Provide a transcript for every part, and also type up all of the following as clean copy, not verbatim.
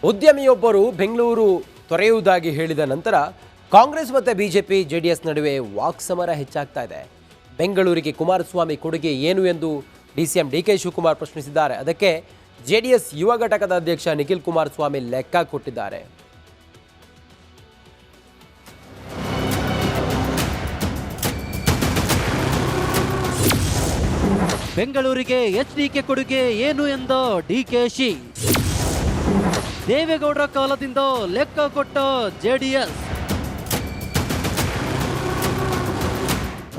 ಉದ್ಯಮಿಯೊಬ್ಬರು ಬೆಂಗಳೂರು ತೊರೆಯುವುದಾಗಿ ಹೇಳಿದ ನಂತರ ಕಾಂಗ್ರೆಸ್ ಮತ್ತು ಬಿಜೆಪಿ ಜೆಡಿಎಸ್ ನಡುವೆ ವಾಕ್ಸಮರ ಹೆಚ್ಚಾಗ್ತಾ ಇದೆ. ಬೆಂಗಳೂರಿಗೆ ಕುಮಾರಸ್ವಾಮಿ ಕೊಡುಗೆ ಏನು ಎಂದು ಡಿಸಿಎಂ ಡಿಕೆ ಶಿವಕುಮಾರ್ ಪ್ರಶ್ನಿಸಿದ್ದಾರೆ. ಅದಕ್ಕೆ ಜೆಡಿಎಸ್ ಯುವ ಘಟಕದ ಅಧ್ಯಕ್ಷ ನಿಖಿಲ್ ಕುಮಾರಸ್ವಾಮಿ ಲೆಕ್ಕ ಕೊಟ್ಟಿದ್ದಾರೆ. ಬೆಂಗಳೂರಿಗೆ ಎಚ್ಡಿಕೆ ಕೊಡುಗೆ ಏನು ಎಂದ ಡಿಕೆಶಿ. ದೇವೇಗೌಡರ ಕಾಲದಿಂದ ಲೆಕ್ಕ ಕೊಟ್ಟ ಜೆಡಿಎಸ್.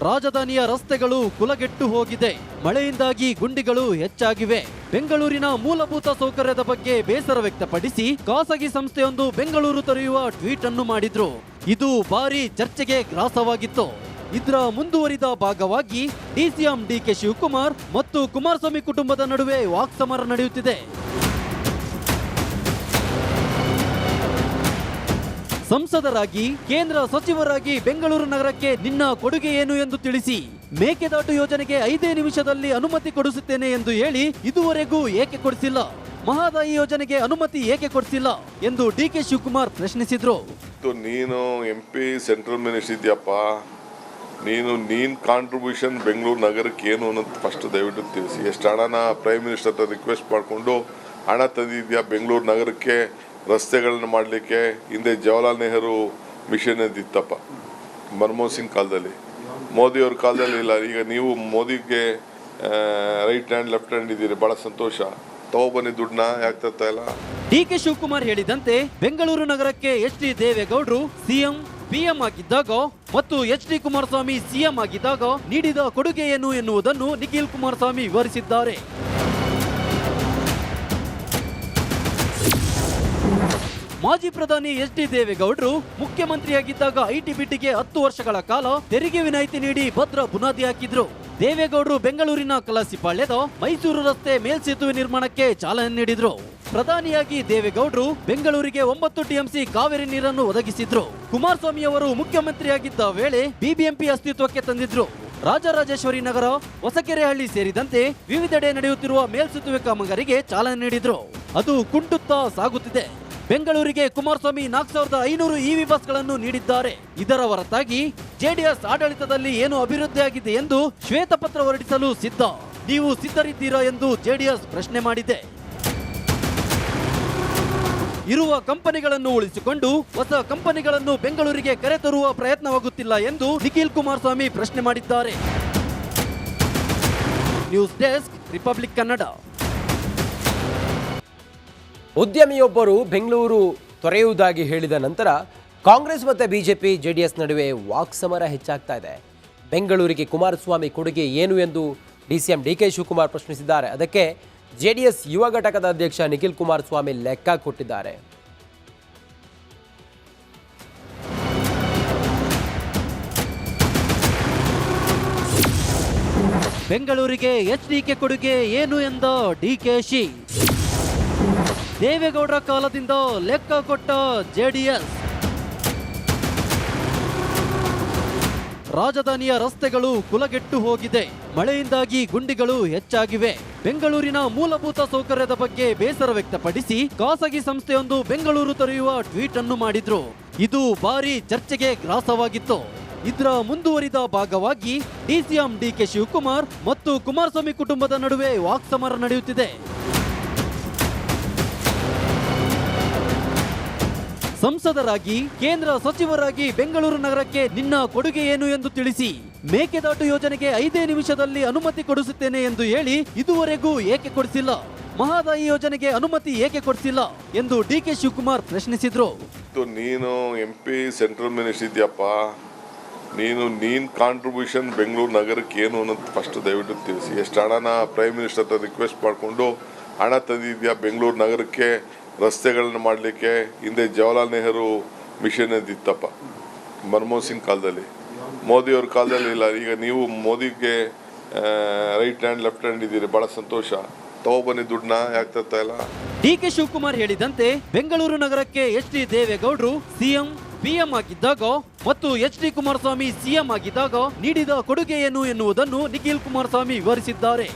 ರಾಜಧಾನಿಯ ರಸ್ತೆಗಳು ಕುಲಗೆಟ್ಟು ಹೋಗಿದೆ. ಮಳೆಯಿಂದಾಗಿ ಗುಂಡಿಗಳು ಹೆಚ್ಚಾಗಿವೆ. ಬೆಂಗಳೂರಿನ ಮೂಲಭೂತ ಸೌಕರ್ಯದ ಬಗ್ಗೆ ಬೇಸರ ವ್ಯಕ್ತಪಡಿಸಿ ಖಾಸಗಿ ಸಂಸ್ಥೆಯೊಂದು ಬೆಂಗಳೂರು ತೊರೆಯುವ ಟ್ವೀಟ್ ಅನ್ನು ಮಾಡಿದ್ರು. ಇದು ಭಾರಿ ಚರ್ಚೆಗೆ ಗ್ರಾಸವಾಗಿತ್ತು. ಇದರ ಮುಂದುವರಿದ ಭಾಗವಾಗಿ ಡಿಸಿಎಂ ಡಿಕೆ ಶಿವಕುಮಾರ್ ಮತ್ತು ಕುಮಾರಸ್ವಾಮಿ ಕುಟುಂಬದ ನಡುವೆ ವಾಕ್ಸಮರ ನಡೆಯುತ್ತಿದೆ. ಸಂಸದರಾಗಿ ಕೇಂದ್ರ ಸಚಿವರಾಗಿ ಬೆಂಗಳೂರು ನಗರಕ್ಕೆ ನಿನ್ನ ಕೊಡುಗೆ ಏನು ಎಂದು ತಿಳಿಸಿ, ಮೇಕೆದಾಟು ಯೋಜನೆಗೆ 5 ನಿಮಿಷದಲ್ಲಿ ಅನುಮತಿ ಕೊಡಿಸುತ್ತೇನೆ ಎಂದು ಹೇಳಿ ಇದುವರೆಗೂ ಏಕೆ ಕೊಡಿಸಿಲ್ಲ? ಮಹದಾಯಿ ಯೋಜನೆಗೆ ಅನುಮತಿ ಏಕೆ ಕೊಡಿಸಿಲ್ಲ ಎಂದು ಡಿಕೆ ಶಿವಕುಮಾರ್ ಪ್ರಶ್ನಿಸಿದ್ರು. ನೀನು MP ಸೆಂಟ್ರಲ್ ಮಿನಿಸ್ಟರ್ ಇದೆಯಪ್ಪ, ನೀನ್ ಕಾಂಟ್ರಿಬ್ಯೂಷನ್ ಬೆಂಗಳೂರು ನಗರಕ್ಕೆ ಏನು ಅನ್ನೋದು ಫಸ್ಟ್ ದಯವಿಟ್ಟು ತಿಳಿಸಿ. ಎಷ್ಟು ಹಣನ ಪ್ರೈಮ್ ಮಿನಿಸ್ಟರ್ ಹತ್ರ ರಿಕ್ವೆಸ್ಟ್ ಮಾಡಿಕೊಂಡು ಹಣ ತಂದಿದ್ಯಾ ಬೆಂಗಳೂರು ನಗರಕ್ಕೆ ರಸ್ತೆಗಳನ್ನ ಮಾಡಲಿಕ್ಕೆ? ಹಿಂದೆ ಜವಾಹರ್ಲಾಲ್ ನೆಹರು ಮಿಷನ್ ಇತ್ತಪ್ಪ, ಮನಮೋಹನ್ ಸಿಂಗ್ ಕಾಲದಲ್ಲಿ, ಮೋದಿಯವ್ರ ಕಾಲದಲ್ಲಿ ಇಲ್ಲ. ಈಗ ನೀವು ಮೋದಿಗೆ ರೈಟ್ ಹ್ಯಾಂಡ್ ಲೆಫ್ಟ್ ಹ್ಯಾಂಡ್ ಇದ್ದೀರಿ, ಬಹಳ ಸಂತೋಷ. ತಗೊಬನ್ನಿ ದುಡ್ಡನ್ನ, ಯಾಕೆ ತರ್ತಾ ಇಲ್ಲ? ಡಿಕೆ ಶಿವಕುಮಾರ್ ಹೇಳಿದಂತೆ ಬೆಂಗಳೂರು ನಗರಕ್ಕೆ ಎಚ್ ಡಿ ದೇವೇಗೌಡರು ಸಿಎಂ PM ಆಗಿದ್ದಾಗ ಮತ್ತು ಎಚ್ ಡಿ ಕುಮಾರಸ್ವಾಮಿ ಸಿಎಂ ಆಗಿದ್ದಾಗ ನೀಡಿದ ಕೊಡುಗೆ ಏನು ಎನ್ನುವುದನ್ನು ನಿಖಿಲ್ ಕುಮಾರಸ್ವಾಮಿ ವಿವರಿಸಿದ್ದಾರೆ. ಮಾಜಿ ಪ್ರಧಾನಿ ಎಚ್ ಡಿ ದೇವೇಗೌಡರು ಮುಖ್ಯಮಂತ್ರಿಯಾಗಿದ್ದಾಗ ಐಟಿ ಬಿಟಿಗೆ 10 ವರ್ಷಗಳ ಕಾಲ ತೆರಿಗೆ ವಿನಾಯಿತಿ ನೀಡಿ ಭದ್ರ ಬುನಾದಿ ಹಾಕಿದ್ರು. ದೇವೇಗೌಡರು ಬೆಂಗಳೂರಿನ ಕಲಾಸಿಪಾಳ್ಯದ ಮೈಸೂರು ರಸ್ತೆ ಮೇಲ್ಸೇತುವೆ ನಿರ್ಮಾಣಕ್ಕೆ ಚಾಲನೆ ನೀಡಿದ್ರು. ಪ್ರಧಾನಿಯಾಗಿ ದೇವೇಗೌಡರು ಬೆಂಗಳೂರಿಗೆ 9 TMC ಕಾವೇರಿ ನೀರನ್ನು ಒದಗಿಸಿದ್ರು. ಕುಮಾರಸ್ವಾಮಿ ಅವರು ಮುಖ್ಯಮಂತ್ರಿಯಾಗಿದ್ದ ವೇಳೆ BBMP ಅಸ್ತಿತ್ವಕ್ಕೆ ತಂದಿದ್ರು. ರಾಜರಾಜೇಶ್ವರಿ ನಗರ, ಹೊಸಕೆರೆಹಳ್ಳಿ ಸೇರಿದಂತೆ ವಿವಿಧೆಡೆ ನಡೆಯುತ್ತಿರುವ ಮೇಲ್ಸೇತುವೆ ಕಾಮಗಾರಿಗೆ ಚಾಲನೆ ನೀಡಿದ್ರು. ಅದು ಕುಂಟುತ್ತಾ ಸಾಗುತ್ತಿದೆ. ಬೆಂಗಳೂರಿಗೆ ಕುಮಾರಸ್ವಾಮಿ 4500 EV ಬಸ್ಗಳನ್ನು ನೀಡಿದ್ದಾರೆ. ಇದರ ಹೊರತಾಗಿ ಜೆಡಿಎಸ್ ಆಡಳಿತದಲ್ಲಿ ಏನು ಅಭಿವೃದ್ಧಿಯಾಗಿದೆ ಎಂದು ಶ್ವೇತಪತ್ರ ಹೊರಡಿಸಲು ಸಿದ್ಧ. ನೀವು ಸಿದ್ಧರಿದ್ದೀರಾ ಎಂದು ಜೆಡಿಎಸ್ ಪ್ರಶ್ನೆ ಮಾಡಿದೆ. ಇರುವ ಕಂಪನಿಗಳನ್ನು ಉಳಿಸಿಕೊಂಡು ಹೊಸ ಕಂಪನಿಗಳನ್ನು ಬೆಂಗಳೂರಿಗೆ ಕರೆತರುವ ಪ್ರಯತ್ನವಾಗುತ್ತಿಲ್ಲ ಎಂದು ನಿಖಿಲ್ ಕುಮಾರಸ್ವಾಮಿ ಪ್ರಶ್ನೆ ಮಾಡಿದ್ದಾರೆ. News desk, Republic Kannada. ಉದ್ಯಮಿಯೊಬ್ಬರು ಬೆಂಗಳೂರು ತೊರೆಯುವುದಾಗಿ ಹೇಳಿದ ನಂತರ ಕಾಂಗ್ರೆಸ್ ಮತ್ತು ಬಿಜೆಪಿ ಜೆಡಿಎಸ್ ನಡುವೆ ವಾಕ್ಸಮರ ಹೆಚ್ಚಾಗ್ತಾ ಇದೆ. ಬೆಂಗಳೂರಿಗೆ ಕುಮಾರಸ್ವಾಮಿ ಕೊಡುಗೆ ಏನು ಎಂದು ಡಿಸಿಎಂ ಡಿಕೆ ಶಿವಕುಮಾರ್ ಪ್ರಶ್ನಿಸಿದ್ದಾರೆ. ಅದಕ್ಕೆ ಜೆಡಿಎಸ್ ಯುವ ಘಟಕದ ಅಧ್ಯಕ್ಷ ನಿಖಿಲ್ ಕುಮಾರಸ್ವಾಮಿ ಲೆಕ್ಕ ಕೊಟ್ಟಿದ್ದಾರೆ. ಬೆಂಗಳೂರಿಗೆ ಎಚ್ಡಿಕೆ ಕೊಡುಗೆ ಏನು ಎಂದ ಡಿಕೆಶಿ. ದೇವೇಗೌಡರ ಕಾಲದಿಂದ ಲೆಕ್ಕ ಕೊಟ್ಟ ಜೆಡಿಎಸ್. ರಾಜಧಾನಿಯ ರಸ್ತೆಗಳು ಕುಲಗೆಟ್ಟು ಹೋಗಿದೆ. ಮಳೆಯಿಂದಾಗಿ ಗುಂಡಿಗಳು ಹೆಚ್ಚಾಗಿವೆ. ಬೆಂಗಳೂರಿನ ಮೂಲಭೂತ ಸೌಕರ್ಯದ ಬಗ್ಗೆ ಬೇಸರ ವ್ಯಕ್ತಪಡಿಸಿ ಖಾಸಗಿ ಸಂಸ್ಥೆಯೊಂದು ಬೆಂಗಳೂರು ತೊರೆಯುವ ಟ್ವೀಟ್ ಅನ್ನು ಮಾಡಿದ್ರು. ಇದು ಭಾರಿ ಚರ್ಚೆಗೆ ಗ್ರಾಸವಾಗಿತ್ತು. ಇದರ ಮುಂದುವರಿದ ಭಾಗವಾಗಿ ಡಿಸಿಎಂ ಡಿಕೆ ಶಿವಕುಮಾರ್ ಮತ್ತು ಕುಮಾರಸ್ವಾಮಿ ಕುಟುಂಬದ ನಡುವೆ ವಾಕ್ಸಮರ ನಡೆಯುತ್ತಿದೆ. ಸಂಸದರಾಗಿ ಕೇಂದ್ರ ಸಚಿವರಾಗಿ ಬೆಂಗಳೂರು ನಗರಕ್ಕೆ ನಿನ್ನ ಕೊಡುಗೆ ಏನು ಎಂದು ತಿಳಿಸಿ, ಮೇಕೆದಾಟು ಯೋಜನೆಗೆ 5 ನಿಮಿಷದಲ್ಲಿ ಅನುಮತಿ ಕೊಡಿಸುತ್ತೇನೆ ಎಂದು ಹೇಳಿ ಇದುವರೆಗೂ ಏಕೆ ಕೊಡಿಸಿಲ್ಲ? ಮಹದಾಯಿ ಯೋಜನೆಗೆ ಅನುಮತಿ ಏಕೆ ಕೊಡಿಸಿಲ್ಲ ಎಂದು ಡಿಕೆ ಶಿವಕುಮಾರ್ ಪ್ರಶ್ನಿಸಿದ್ರು. ನೀನು MP ಸೆಂಟ್ರಲ್ ಮಿನಿಸ್ಟರ್ ಇದೆಯಪ್ಪ, ನೀನ್ ಕಾಂಟ್ರಿಬ್ಯೂಷನ್ ಬೆಂಗಳೂರು ನಗರಕ್ಕೆ ಏನು ಅನ್ನೋದು ಫಸ್ಟ್ ದಯವಿಟ್ಟು ತಿಳಿಸಿ. ಎಷ್ಟು ಹಣನ ಪ್ರೈಮ್ ಮಿನಿಸ್ಟರ್ ಹತ್ರ ರಿಕ್ವೆಸ್ಟ್ ಮಾಡಿಕೊಂಡು ಹಣ ತಂದಿದ್ಯಾ ಬೆಂಗಳೂರು ನಗರಕ್ಕೆ ರಸ್ತೆಗಳನ್ನ ಮಾಡಲಿಕ್ಕೆ? ಹಿಂದೆ ಜವಾಹರ್ಲಾಲ್ ನೆಹರು ಮಿಷನ್ ಇತ್ತಪ್ಪ, ಮನಮೋಹನ್ ಸಿಂಗ್ ಕಾಲದಲ್ಲಿ, ಮೋದಿಯವ್ರ ಕಾಲದಲ್ಲಿ ಇಲ್ಲ. ಈಗ ನೀವು ಮೋದಿಗೆ ರೈಟ್ ಹ್ಯಾಂಡ್ ಲೆಫ್ಟ್ ಹ್ಯಾಂಡ್ ಇದ್ದೀರಿ, ಬಹಳ ಸಂತೋಷ. ತಗೊಬನ್ನಿ ದುಡ್ಡನ್ನ, ಯಾಕೆ ತರ್ತಾ ಇಲ್ಲ? ಡಿಕೆ ಶಿವಕುಮಾರ್ ಹೇಳಿದಂತೆ ಬೆಂಗಳೂರು ನಗರಕ್ಕೆ ಎಚ್ ಡಿ ದೇವೇಗೌಡರು ಸಿಎಂ PM ಆಗಿದ್ದಾಗ ಮತ್ತು ಎಚ್ ಡಿ ಕುಮಾರಸ್ವಾಮಿ ಸಿಎಂ ಆಗಿದ್ದಾಗ ನೀಡಿದ ಕೊಡುಗೆ ಏನು ಎನ್ನುವುದನ್ನು ನಿಖಿಲ್ ಕುಮಾರಸ್ವಾಮಿ ವಿವರಿಸಿದ್ದಾರೆ.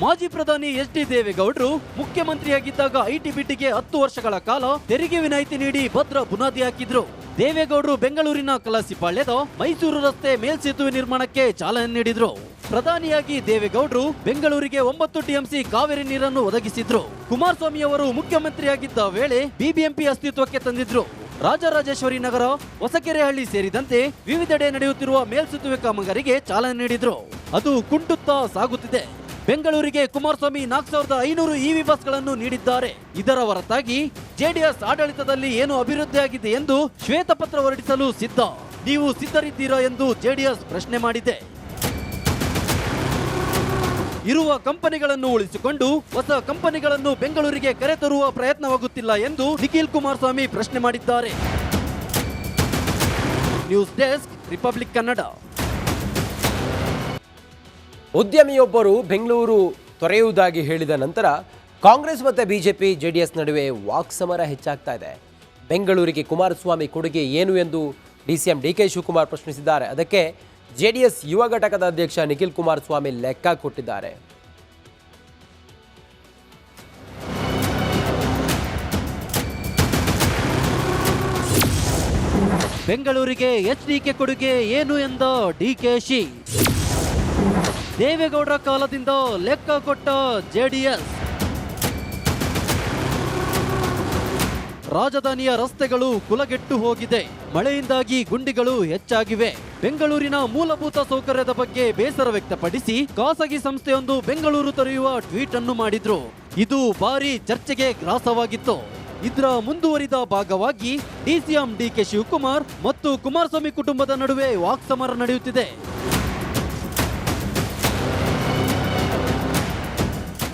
ಮಾಜಿ ಪ್ರಧಾನಿ ಎಚ್ ಡಿ ದೇವೇಗೌಡರು ಮುಖ್ಯಮಂತ್ರಿಯಾಗಿದ್ದಾಗ ಐಟಿ ಬಿಟಿಗೆ 10 ವರ್ಷಗಳ ಕಾಲ ತೆರಿಗೆ ವಿನಾಯಿತಿ ನೀಡಿ ಭದ್ರ ಬುನಾದಿ ಹಾಕಿದ್ರು. ದೇವೇಗೌಡರು ಬೆಂಗಳೂರಿನ ಕಲಾಸಿಪಾಳ್ಯದ ಮೈಸೂರು ರಸ್ತೆ ಮೇಲ್ಸೇತುವೆ ನಿರ್ಮಾಣಕ್ಕೆ ಚಾಲನೆ ನೀಡಿದ್ರು. ಪ್ರಧಾನಿಯಾಗಿ ದೇವೇಗೌಡರು ಬೆಂಗಳೂರಿಗೆ 9 ಟಿಎಂಸಿ ಕಾವೇರಿ ನೀರನ್ನು ಒದಗಿಸಿದ್ರು. ಕುಮಾರಸ್ವಾಮಿ ಅವರು ಮುಖ್ಯಮಂತ್ರಿಯಾಗಿದ್ದ ವೇಳೆ ಬಿಬಿಎಂಪಿ ಅಸ್ತಿತ್ವಕ್ಕೆ ತಂದಿದ್ರು. ರಾಜರಾಜೇಶ್ವರಿ ನಗರ, ಹೊಸಕೆರೆಹಳ್ಳಿ ಸೇರಿದಂತೆ ವಿವಿಧೆಡೆ ನಡೆಯುತ್ತಿರುವ ಮೇಲ್ಸೇತುವೆ ಕಾಮಗಾರಿಗೆ ಚಾಲನೆ ನೀಡಿದ್ರು. ಅದು ಕುಂಟುತ್ತಾ ಸಾಗುತ್ತಿದೆ. ಬೆಂಗಳೂರಿಗೆ ಕುಮಾರಸ್ವಾಮಿ 4500 ಇವಿ ಬಸ್ಗಳನ್ನು ನೀಡಿದ್ದಾರೆ. ಇದರ ಹೊರತಾಗಿ ಜೆಡಿಎಸ್ ಆಡಳಿತದಲ್ಲಿ ಏನು ಅಭಿವೃದ್ಧಿಯಾಗಿದೆ ಎಂದು ಶ್ವೇತಪತ್ರ ಹೊರಡಿಸಲು ಸಿದ್ಧ. ನೀವು ಸಿದ್ಧರಿದ್ದೀರಾ ಎಂದು ಜೆಡಿಎಸ್ ಪ್ರಶ್ನೆ ಮಾಡಿದೆ. ಇರುವ ಕಂಪನಿಗಳನ್ನು ಉಳಿಸಿಕೊಂಡು ಹೊಸ ಕಂಪನಿಗಳನ್ನು ಬೆಂಗಳೂರಿಗೆ ಕರೆತರುವ ಪ್ರಯತ್ನವಾಗುತ್ತಿಲ್ಲ ಎಂದು ನಿಖಿಲ್ ಕುಮಾರಸ್ವಾಮಿ ಪ್ರಶ್ನೆ ಮಾಡಿದ್ದಾರೆ. News desk, Republic Kannada. ಉದ್ಯಮಿಯೊಬ್ಬರು ಬೆಂಗಳೂರು ತೊರೆಯುವುದಾಗಿ ಹೇಳಿದ ನಂತರ ಕಾಂಗ್ರೆಸ್ ಮತ್ತು ಬಿಜೆಪಿ ಜೆಡಿಎಸ್ ನಡುವೆ ವಾಕ್ಸಮರ ಹೆಚ್ಚಾಗ್ತಾ ಇದೆ. ಬೆಂಗಳೂರಿಗೆ ಕುಮಾರಸ್ವಾಮಿ ಕೊಡುಗೆ ಏನು ಎಂದು ಡಿಸಿಎಂ ಡಿಕೆ ಶಿವಕುಮಾರ್ ಪ್ರಶ್ನಿಸಿದ್ದಾರೆ. ಅದಕ್ಕೆ ಜೆಡಿಎಸ್ ಯುವ ಘಟಕದ ಅಧ್ಯಕ್ಷ ನಿಖಿಲ್ ಕುಮಾರಸ್ವಾಮಿ ಲೆಕ್ಕ ಕೊಟ್ಟಿದ್ದಾರೆ. ಬೆಂಗಳೂರಿಗೆ ಎಚ್ಡಿಕೆ ಕೊಡುಗೆ ಏನು ಎಂದ ಡಿಕೆಶಿ. ದೇವೇಗೌಡರ ಕಾಲದಿಂದ ಲೆಕ್ಕ ಕೊಟ್ಟ ಜೆಡಿಎಸ್. ರಾಜಧಾನಿಯ ರಸ್ತೆಗಳು ಕುಲಗೆಟ್ಟು ಹೋಗಿದೆ. ಮಳೆಯಿಂದಾಗಿ ಗುಂಡಿಗಳು ಹೆಚ್ಚಾಗಿವೆ. ಬೆಂಗಳೂರಿನ ಮೂಲಭೂತ ಸೌಕರ್ಯದ ಬಗ್ಗೆ ಬೇಸರ ವ್ಯಕ್ತಪಡಿಸಿ ಖಾಸಗಿ ಸಂಸ್ಥೆಯೊಂದು ಬೆಂಗಳೂರು ತೊರೆಯುವ ಟ್ವೀಟ್ ಅನ್ನು ಮಾಡಿದ್ರು. ಇದು ಭಾರಿ ಚರ್ಚೆಗೆ ಗ್ರಾಸವಾಗಿತ್ತು. ಇದರ ಮುಂದುವರಿದ ಭಾಗವಾಗಿ ಡಿಸಿಎಂ ಡಿಕೆ ಶಿವಕುಮಾರ್ ಮತ್ತು ಕುಮಾರಸ್ವಾಮಿ ಕುಟುಂಬದ ನಡುವೆ ವಾಕ್ಸಮರ ನಡೆಯುತ್ತಿದೆ.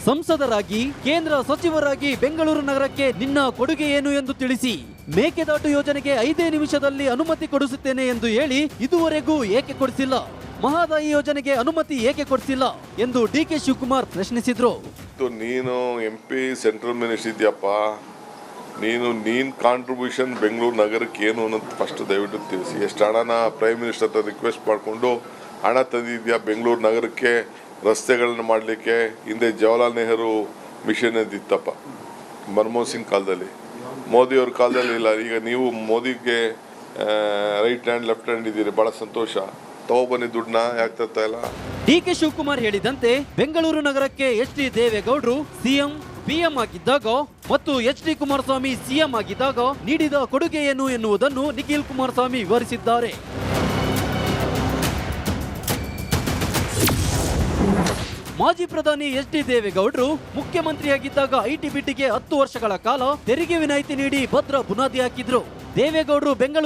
ಸಂಸದರಾಗಿ, ಕೇಂದ್ರ ಸಚಿವರಾಗಿ ಬೆಂಗಳೂರು ನಗರಕ್ಕೆ ನಿನ್ನ ಕೊಡುಗೆ ಏನು ಎಂದು ತಿಳಿಸಿ. ಮೇಕೆದಾಟು ಯೋಜನೆಗೆ 5 ನಿಮಿಷದಲ್ಲಿ ಅನುಮತಿ ಕೊಡಿಸುತ್ತೇನೆ ಎಂದು ಹೇಳಿ ಇದುವರೆಗೂ ಏಕೆ ಕೊಡಿಸಿಲ್ಲ? ಮಹದಾಯಿ ಯೋಜನೆಗೆ ಅನುಮತಿ ಏಕೆ ಕೊಡಿಸಿಲ್ಲ ಎಂದು ಡಿಕೆ ಶಿವಕುಮಾರ್ ಪ್ರಶ್ನಿಸಿದ್ರು. ನೀನು MP ಸೆಂಟ್ರಲ್ ಮಿನಿಸ್ಟರ್ ಇದೆಯಪ್ಪ, ನೀನ್ ಕಾಂಟ್ರಿಬ್ಯೂಷನ್ ಬೆಂಗಳೂರು ನಗರಕ್ಕೆ ಏನು ಅನ್ನೋದು ಫಸ್ಟ್ ದಯವಿಟ್ಟು ತಿಳಿಸಿ. ಎಷ್ಟು ಹಣನ ಪ್ರೈಮ್ ಮಿನಿಸ್ಟರ್ ಹತ್ರ ರಿಕ್ವೆಸ್ಟ್ ಮಾಡಿಕೊಂಡು ಹಣ ತಂದಿದ್ಯಾ ಬೆಂಗಳೂರು ನಗರಕ್ಕೆ ರಸ್ತೆಗಳನ್ನ ಮಾಡಲಿಕ್ಕೆ? ಹಿಂದೆ ಜವಾಹರ್ಲಾಲ್ ನೆಹರು ಮಿಷನ್ ಇತ್ತಪ್ಪ, ಮನಮೋಹನ್ ಸಿಂಗ್ ಕಾಲದಲ್ಲಿ, ಮೋದಿಯವ್ರ ಕಾಲದಲ್ಲಿ ಇಲ್ಲ. ಈಗ ನೀವು ಮೋದಿಗೆ ರೈಟ್ ಹ್ಯಾಂಡ್ ಲೆಫ್ಟ್ ಹ್ಯಾಂಡ್ ಇದ್ದೀರಿ, ಬಹಳ ಸಂತೋಷ. ತಗೊಬನ್ನಿ ದುಡ್ಡನ್ನ, ಯಾಕೆ ತರ್ತಾ ಇಲ್ಲ? ಡಿಕೆ ಶಿವಕುಮಾರ್ ಹೇಳಿದಂತೆ ಬೆಂಗಳೂರು ನಗರಕ್ಕೆ ಎಚ್ ಡಿ ದೇವೇಗೌಡರು ಸಿಎಂ ಪಿಎಂ ಆಗಿದ್ದಾಗ ಮತ್ತು ಎಚ್ ಡಿ ಕುಮಾರಸ್ವಾಮಿ ಸಿಎಂ ಆಗಿದ್ದಾಗ ನೀಡಿದ ಕೊಡುಗೆ ಏನು ಎನ್ನುವುದನ್ನು ನಿಖಿಲ್ ಕುಮಾರಸ್ವಾಮಿ ವಿವರಿಸಿದ್ದಾರೆ. ಮಾಜಿ ಪ್ರಧಾನಿ ಎಚ್ ಡಿ ದೇವೇಗೌಡರು ಮುಖ್ಯಮಂತ್ರಿಯಾಗಿದ್ದಾಗ ಐಟಿ ಬಿಟಿಗೆ 10 ವರ್ಷಗಳ ಕಾಲ ತೆರಿಗೆ ವಿನಾಯಿತಿ ನೀಡಿ ಭದ್ರ ಬುನಾದಿ ಹಾಕಿದ್ರು. ದೇವೇಗೌಡರು ಬೆಂಗಳೂರು